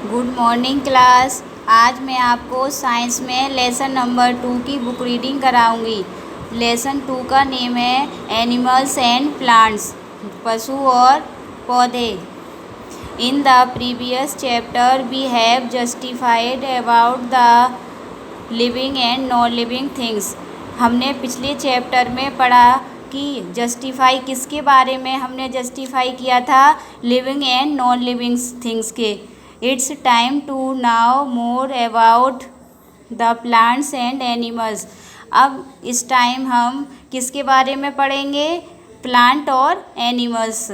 Good morning class. आज मैं आपको साइंस में लेसन नंबर 2 की बुक रीडिंग कराऊंगी। लेसन 2 का नेम है एनिमल्स एंड प्लांट्स, पशु और पौधे। In the previous chapter we have justified about the living and non living things. हमने पिछले चैप्टर में पढ़ा कि जस्टिफाई किसके बारे में हमने जस्टिफाई किया था, living and non living things के। It's time to now more about the plants and animals. अब इस टाइम हम किसके बारे में पढ़ेंगे, प्लांट और एनिमल्स।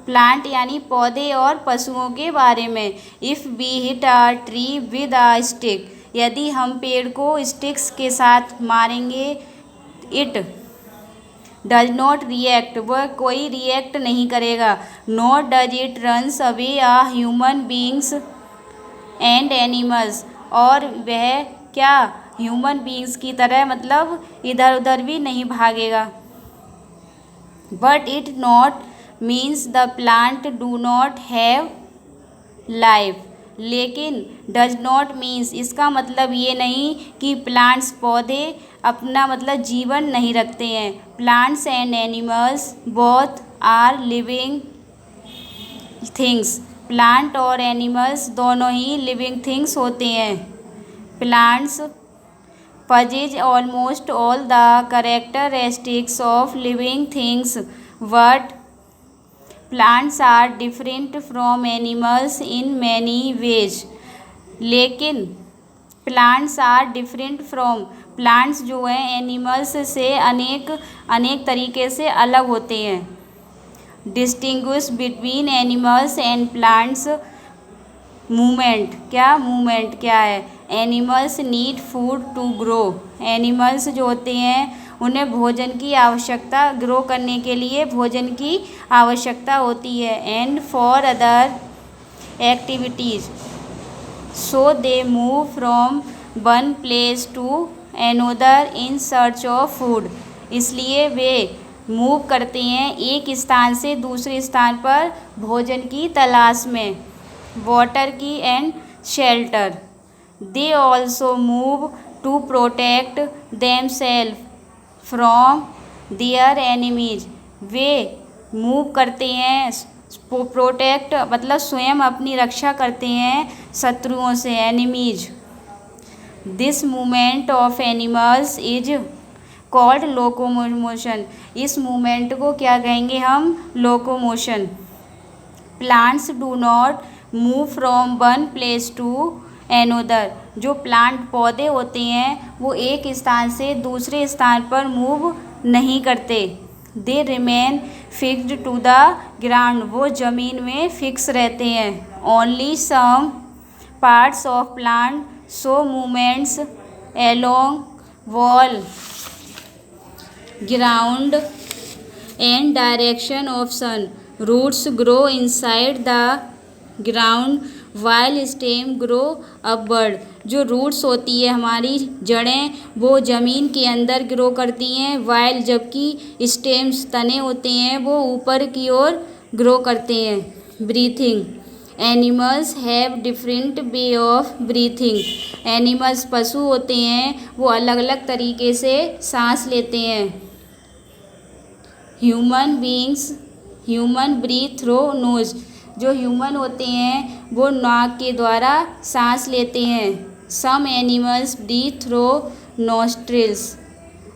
प्लांट यानी पौधे और पशुओं के बारे में। If we hit a tree with a stick, यदि हम पेड़ को स्टिक्स के साथ मारेंगे, इट डज नॉट रिएक्ट, वह कोई रिएक्ट नहीं करेगा। Not does it runs away a human beings and animals, और वह क्या ह्यूमन बींग्स की तरह मतलब इधर उधर भी नहीं भागेगा। But it not means the plant do not have life, लेकिन डज नॉट मीन्स इसका मतलब ये नहीं कि प्लांट्स पौधे अपना मतलब जीवन नहीं रखते हैं। Plants and animals both are living things, plant और एनिमल्स दोनों ही लिविंग थिंग्स होते हैं। Plants possess almost all the characteristics of living things, but plants are different from animals in many ways। लेकिन plants are different from, plants जो हैं animals से अनेक तरीके से अलग होते हैं। Distinguish between animals and plants. Movement, क्या मूवमेंट क्या है। Animals need food to grow, animals जो होते हैं उन्हें भोजन की आवश्यकता, ग्रो करने के लिए भोजन की आवश्यकता होती है। And for other activities, so they move from one place to another in search of food, इसलिए वे मूव करते हैं एक स्थान से दूसरे स्थान पर भोजन की तलाश में, वाटर की and shelter. They also move to protect themselves from their enemies, वे मूव करते हैं प्रोटेक्ट मतलब स्वयं अपनी रक्षा करते हैं शत्रुओं से, enemies. This movement of animals is called locomotion, इस मूवमेंट को क्या कहेंगे हम, locomotion. Plants do not move from one place to another, जो प्लांट पौधे होते हैं वो एक स्थान से दूसरे स्थान पर मूव नहीं करते। They remain fixed to the ground, वो ज़मीन में फिक्स रहते हैं। Only some parts of plant show movements along wall, ground and direction of sun. Roots grow inside the ground while stem grow upward, जो roots होती है हमारी जड़ें वो ज़मीन के अंदर ग्रो करती हैं, वाइल जबकि स्टेम्स तने होते हैं वो ऊपर की ओर ग्रो करते हैं। Breathing, animals have different way of breathing, animals पशु होते हैं वो अलग अलग तरीके से सांस लेते हैं। Human beings, human breathe through nose, जो ह्यूमन होते हैं वो नाक के द्वारा सांस लेते हैं। Some animals breathe through nostrils,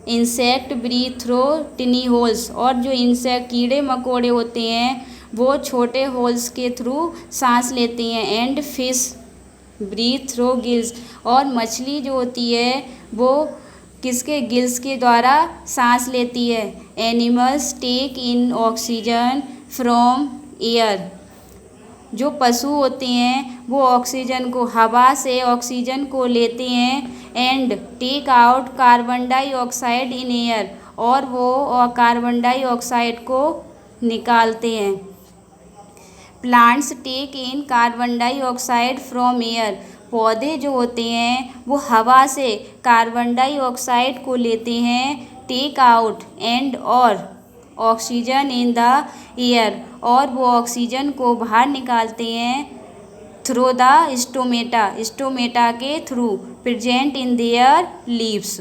insect breathe through tiny holes, और जो इंसेक्ट कीड़े मकोड़े होते हैं वो छोटे होल्स के थ्रू सांस लेते हैं। And fish breathe through gills, और मछली जो होती है वो किसके, गिल्स के द्वारा सांस लेती है। Animals take in oxygen from air, जो पशु होते हैं वो ऑक्सीजन को, हवा से ऑक्सीजन को लेते हैं। And take out carbon dioxide in air, और वो कार्बन डाइऑक्साइड को निकालते हैं। Plants take in carbon dioxide from air, पौधे जो होते हैं वो हवा से कार्बन डाइऑक्साइड को लेते हैं। टेक आउट एंड और ऑक्सीजन इन द एयर, और वो ऑक्सीजन को बाहर निकालते हैं थ्रू द स्टोमेटा, स्टोमेटा के through, present in their leaves,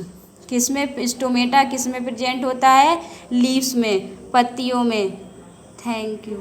किसमें स्टोमेटा किसमें प्रेजेंट होता है, लीव्स में, पत्तियों में। Thank you.